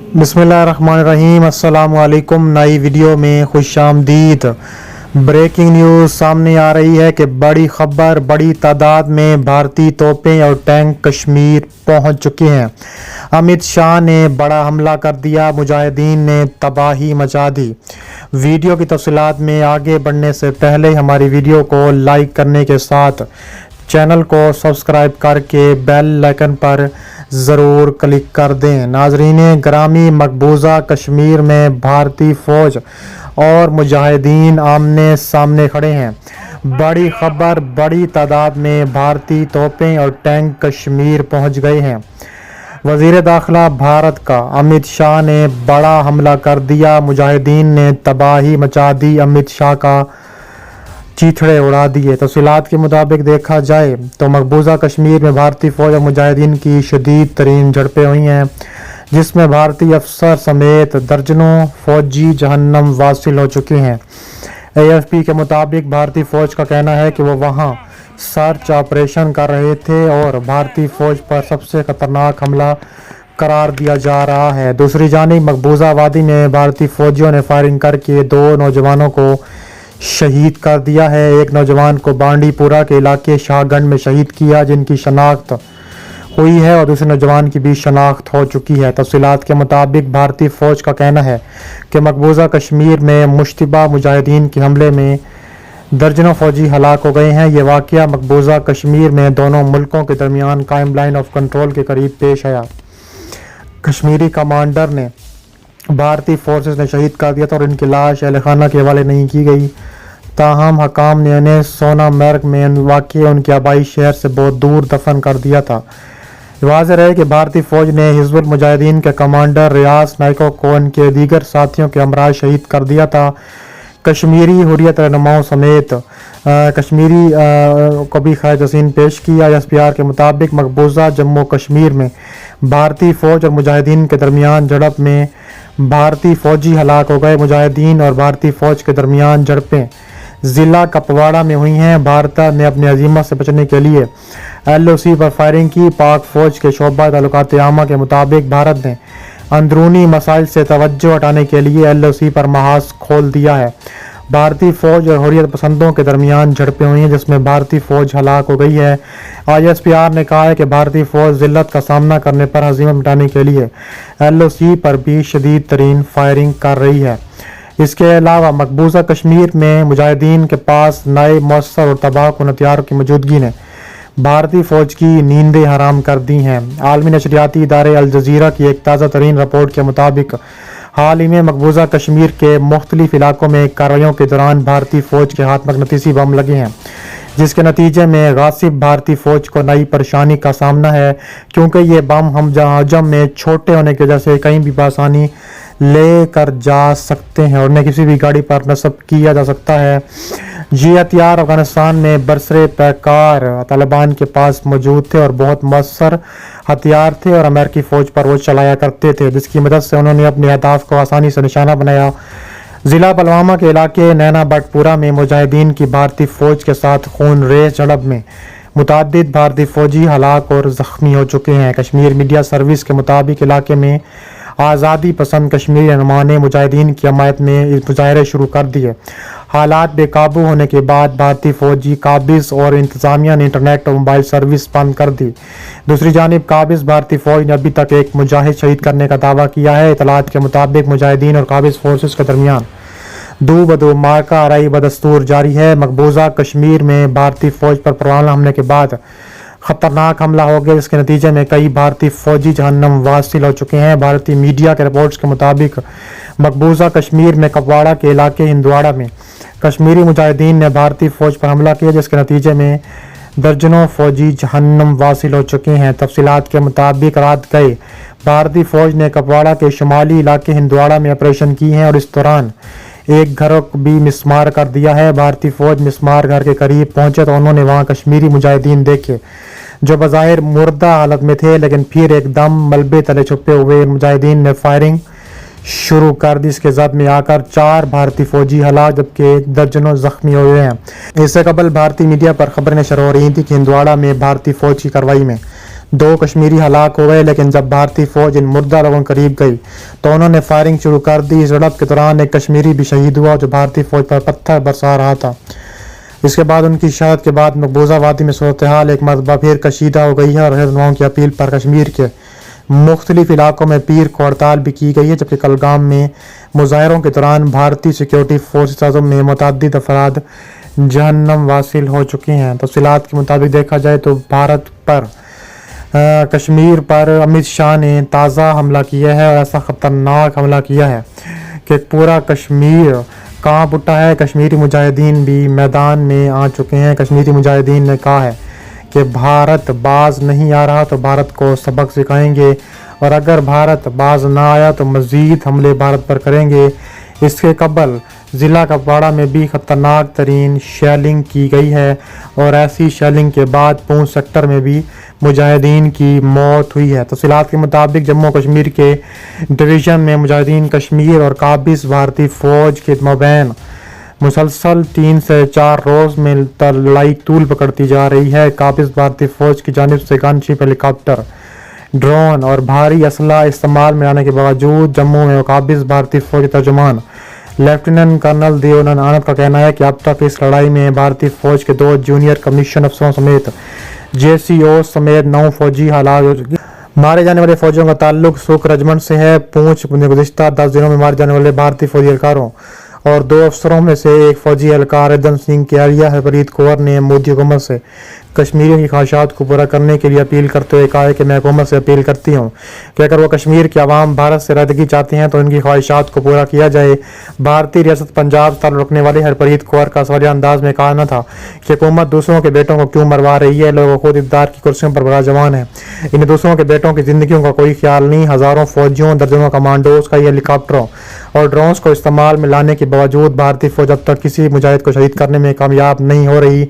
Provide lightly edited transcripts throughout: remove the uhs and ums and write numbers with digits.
बिस्मिल्लाहिर्रहमानिर्रहीम। अस्सलाम वालेकुम। नई वीडियो में खुश आमदीद। ब्रेकिंग न्यूज़ सामने आ रही है कि बड़ी खबर, बड़ी तादाद में भारतीय तोपें और टैंक कश्मीर पहुंच चुके हैं। अमित शाह ने बड़ा हमला कर दिया, मुजाहिदीन ने तबाही मचा दी। वीडियो की तफसीलात में आगे बढ़ने से पहले हमारी वीडियो को लाइक करने के साथ चैनल को सब्सक्राइब करके बेल आइकन पर ज़रूर क्लिक कर दें। नाज़रीन ग्रामी, मकबूजा कश्मीर में भारतीय फ़ौज और मुजाहिदीन आमने सामने खड़े हैं। बड़ी खबर, बड़ी तादाद में भारतीय तोपें और टैंक कश्मीर पहुंच गए हैं। वज़ीर दाखिला भारत का अमित शाह ने बड़ा हमला कर दिया, मुजाहिदीन ने तबाही मचा दी। अमित शाह का चीथड़े उड़ा दिए। तफसीलात के मुताबिक देखा जाए तो मकबूजा कश्मीर में भारतीय फ़ौज और मुजाहिदीन की शदीद तरीन झड़पें हुई हैं, जिसमें भारतीय अफसर समेत दर्जनों फ़ौजी जहन्नम वासिल हो चुके हैं। AFP के मुताबिक भारतीय फ़ौज का कहना है कि वो वहां सर्च ऑपरेशन कर रहे थे और भारतीय फ़ौज पर सबसे खतरनाक हमला करार दिया जा रहा है। दूसरी जानिब मकबूजा वादी में भारतीय फ़ौजियों ने फायरिंग करके 2 नौजवानों को शहीद कर दिया है। एक नौजवान को बांडीपुरा के इलाके शाहगंज में शहीद किया, जिनकी शनाख्त हुई है, और दूसरे नौजवान की भी शनाख्त हो चुकी है। तफसीलात के मुताबिक भारतीय फ़ौज का कहना है कि मकबूजा कश्मीर में मुश्तबा मुजाहिदीन के हमले में दर्जनों फ़ौजी हलाक हो गए हैं। ये वाक़या मकबूजा कश्मीर में दोनों मुल्कों के दरमियान कायम लाइन ऑफ कंट्रोल के करीब पेश आया। कश्मीरी कमांडर ने भारतीय फोर्सेस ने शहीद कर दिया था और इनकी लाश अहल खाना के हवाले नहीं की गई। ताहम हकाम ने उन्हें सोनामर्ग में वाक़ उनके आबाई शहर से बहुत दूर दफन कर दिया था। वाज़ेह रहे कि भारतीय फ़ौज ने हिज़्बुल मुजाहिदीन के कमांडर रियाज नाइको को उनके दीगर साथियों के हमरा शहीद कर दिया था। कश्मीरी हुर्रियत रहनुमाओं समेत कश्मीरी को भी खैर जसीन पेश किया। SPR के मुताबिक मकबूजा जम्मू कश्मीर में भारतीय फ़ौज और मुजाहिदीन के दरमियान झड़प में भारतीय फ़ौजी हलाक हो गए। मुजाहिदीन और भारतीय फ़ौज के दरमियान झड़पें ज़िला कपवाड़ा में हुई हैं। भारत ने अपनी अज़ीमत से बचने के लिए LOC पर फायरिंग की। पाक फ़ौज के शोबा ताल्लुकात आमा के मुताबिक भारत ने अंदरूनी मसाइल से तवज्जो हटाने के लिए LOC पर महाज खोल दिया है। भारतीय फ़ौज और हुर्रियत पसंदों के दरमियान झड़पें हुई हैं, जिसमें भारतीय फ़ौज हलाक हो गई है। SPR ने कहा है कि भारतीय फ़ौज ज़िल्लत का सामना करने पर हज़ीमत मिटाने के लिए LOC पर भी शदीद तरीन फायरिंग कर रही है। इसके अलावा मकबूजा कश्मीर में मुजाहिदीन के पास नए मौसर और तबाहकुन हथियारों की मौजूदगी ने भारतीय फ़ौज की नींदें हराम कर दी हैं। आलमी नशरियाती इदारे अल जज़ीरा की एक ताज़ा तरीन रिपोर्ट के मुताबिक हाल ही में मकबूजा कश्मीर के मुख्तलिफ इलाकों में कार्रवाइयों के दौरान भारतीय फ़ौज के हाथ मकनतीसी बम लगे हैं, जिसके नतीजे में गासिब भारतीय फ़ौज को नई परेशानी का सामना है, क्योंकि ये बम हजम में छोटे होने की वजह से कहीं भी बआसानी ले कर जा सकते हैं और उन्हें किसी भी गाड़ी पर नस्ब किया जा सकता है। ये हथियार अफगानिस्तान में बरसरे पैकार तालिबान के पास मौजूद थे और बहुत मौसर हथियार थे और अमेरिकी फ़ौज पर वो चलाया करते थे, जिसकी मदद से उन्होंने अपने अहदाफ को आसानी से निशाना बनाया। ज़िला पुलवामा के इलाके नैना बटपुरा में मुजाहिदीन की भारतीय फ़ौज के साथ खून रेज झड़प में मुतअद्दिद भारतीय फ़ौजी हलाक और ज़ख्मी हो चुके हैं। कश्मीर मीडिया सर्विस के मुताबिक इलाके में आज़ादी पसंद कश्मीरी रहनुमाओं ने मुजाहिदीन की हमायत में मुजाहरे शुरू कर दिए। हालात बेकाबू होने के बाद भारतीय फ़ौजी काबिज़ और इंतज़ामिया ने इंटरनेट और मोबाइल सर्विस बंद कर दी। दूसरी जानिब काबिज़ भारतीय फ़ौज ने अभी तक एक मुजाहिद शहीद करने का दावा किया है। इतलात के मुताबिक मुजाहिदीन और काबिज़ फोर्सेस के दरमियान दो बदो मार्का आरई बदस्तूर जारी है। मकबूजा कश्मीर में भारतीय फ़ौज पर पुरवाना हमले के बाद खतरनाक हमला हो गया, जिसके नतीजे में कई भारतीय फ़ौजी जहन्नम वासिल हो चुके हैं। भारतीय मीडिया के रिपोर्ट्स के मुताबिक मकबूजा कश्मीर में कपवाड़ा के इलाके हिंदवाड़ा में कश्मीरी मुजाहिदीन ने भारतीय फ़ौज पर हमला किया, जिसके नतीजे में दर्जनों फ़ौजी जहन्नम वासिल हो चुके हैं। तफसीलात के मुताबिक रात गए भारतीय फ़ौज ने कपवाड़ा के शुमाली इलाके हिंदवाड़ा में ऑपरेशन की हैं और इस दौरान एक घर को भी मिसमार कर दिया है। भारतीय फ़ौज मिसमार घर के करीब पहुंचे तो उन्होंने वहां कश्मीरी मुजाहिदीन देखे, जो बज़ाहिर मुर्दा हालत में थे, लेकिन फिर एकदम मलबे तले छुपे हुए मुजाहिदीन ने फायरिंग शुरू कर दी। इसके जद में आकर 4 भारतीय फ़ौजी हलाक जबकि दर्जनों जख्मी हुए हैं। इससे कबल भारतीय मीडिया पर खबरें नशर हो रही थी कि हिंदवाड़ा में भारतीय फ़ौज की कार्रवाई में 2 कश्मीरी हलाक हो गए, लेकिन जब भारतीय फौज इन मुर्दा लोगों के करीब गई तो उन्होंने फायरिंग शुरू कर दी। इस झड़प के दौरान एक कश्मीरी भी शहीद हुआ जो भारतीय फौज पर पत्थर बरसा रहा था। इसके बाद उनकी शहादत के बाद मकबूजा वादी में सूरत हाल एक मरतबा फिर कशीदा हो गई है और रहनुमाओं की अपील पर कश्मीर के मुख्तलिफ इलाकों में पीर को हड़ताल भी की गई है, जबकि कलगाम में मुजाहरों के दौरान भारतीय सिक्योरिटी फोर्सेस में मुतअद्दिद अफराद जहन्नम वासिल हो चुके हैं। तफसीलात के मुताबिक देखा जाए तो भारत पर कश्मीर पर अमित शाह ने ताज़ा हमला किया है और ऐसा ख़तरनाक हमला किया है कि पूरा कश्मीर कांप उठा है। कश्मीरी मुजाहिदीन भी मैदान में आ चुके हैं। कश्मीरी मुजाहिदीन ने कहा है कि भारत बाज नहीं आ रहा तो भारत को सबक सिखाएंगे और अगर भारत बाज ना आया तो मज़ीद हमले भारत पर करेंगे। इसके कबल ज़िला कुपवाड़ा में भी ख़तरनाक तरीन शेलिंग की गई है और ऐसी शेलिंग के बाद पूंछ सेक्टर में भी मुजाहिदीन की मौत हुई है। तफसीलात के मुताबिक जम्मू कश्मीर के डिवीज़न में मुजाहिदीन कश्मीर और काबिज भारतीय फ़ौज के मबैन मुसलसल 3 से 4 रोज़ में लड़ाई तूल पकड़ती जा रही है। काबिज भारतीय फ़ौज की जानिब से गनशिप, हेलीकॉप्टर, ड्रोन और भारी असला इस्तेमाल में आने के बावजूद जम्मू में काबिज भारतीय फ़ौज के तर्जुमान लेफ्टिनेंट कर्नल देवानंद आनंद का कहना है कि अब तक इस लड़ाई में भारतीय फ़ौज के 2 जूनियर कमीशन अफसरों समेत JCO समेत 9 फौजी हलाक हो चुके। मारे जाने वाले फौजियों का ताल्लुक सुख रेजिमेंट से है। पूंछ में गुज़िश्ता 10 दिनों में मारे जाने वाले भारतीय फौजी एहलकारों और 2 अफसरों में से एक फौजी एहलकार रतन सिंह की अहलिया हरप्रीत कौर ने मोदी हुकूमत से कश्मीरियों की ख्वाहिशात को पूरा करने के लिए अपील करते हुए कहा है कि मैं हुकूमत से अपील करती हूँ कि अगर वो कश्मीर के अवाम भारत से रद्दगी चाहते हैं तो उनकी ख्वाहिशात को पूरा किया जाए। भारतीय रियासत पंजाब से ताल्लुक़ रखने वाले हरप्रीत कौर का सवालिया अंदाज में कहना था कि हुकूमत दूसरों के बेटों को क्यों मरवा रही है। लोग खुद इक़्तिदार की कुर्सियों पर बड़ा जवान है, इन्हें दूसरों के बेटों की ज़िंदगियों का कोई ख्याल नहीं। हज़ारों फौजियों, दर्जनों कमांडोज का हेलीकॉप्टरों और ड्रोन्स को इस्तेमाल में लाने के बावजूद भारतीय फौज अब तक किसी मुजाहिद को शहीद करने में कामयाब नहीं हो रही।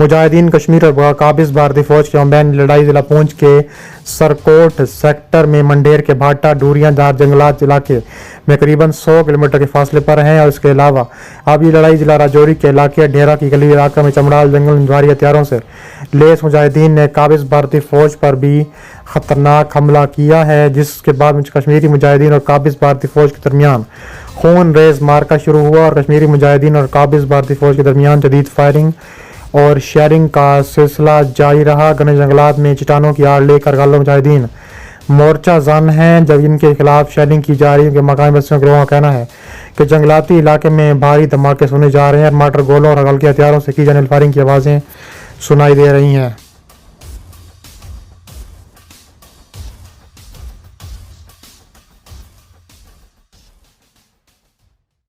मुजाहिदीन कश्मीर और काबिज भारतीय फौज के मबैन लड़ाई जिला पूंछ के सरकोट सेक्टर में मंडेर के भाटा डूरियां दार जंगलात इलाके में करीबन 100 किलोमीटर के फासले पर हैं और इसके अलावा अब ये लड़ाई जिला राजौरी के इलाके ढेरा की गली इलाके में चमड़ाल जंगल भारी हथियारों से लेस मुजाहिदीन ने काबिज भारतीय फौज पर भी खतरनाक हमला किया है, जिसके बाद कश्मीरी मुजाहिदीन और काबिज भारतीय फौज के दरमियान खून रेज मार्का शुरू हुआ और कश्मीरी मुजाहिदीन और काबिज भारतीय फौज के दरमियान जदीद फायरिंग और शेयरिंग का सिलसिला जारी रहा। घने जंगलात में चट्टानों की आड़ लेकर गालो मुजाहिदीन मोर्चा जन हैं जब इनके खिलाफ शेयरिंग की जा रही है। मकामी बस्तियों के लोगों का कहना है कि जंगलाती इलाके में भारी धमाके सुने जा रहे हैं। मार्टर गोलों और हल्के हथियारों से की जाने वाली फायरिंग की आवाज़ें सुनाई दे रही हैं।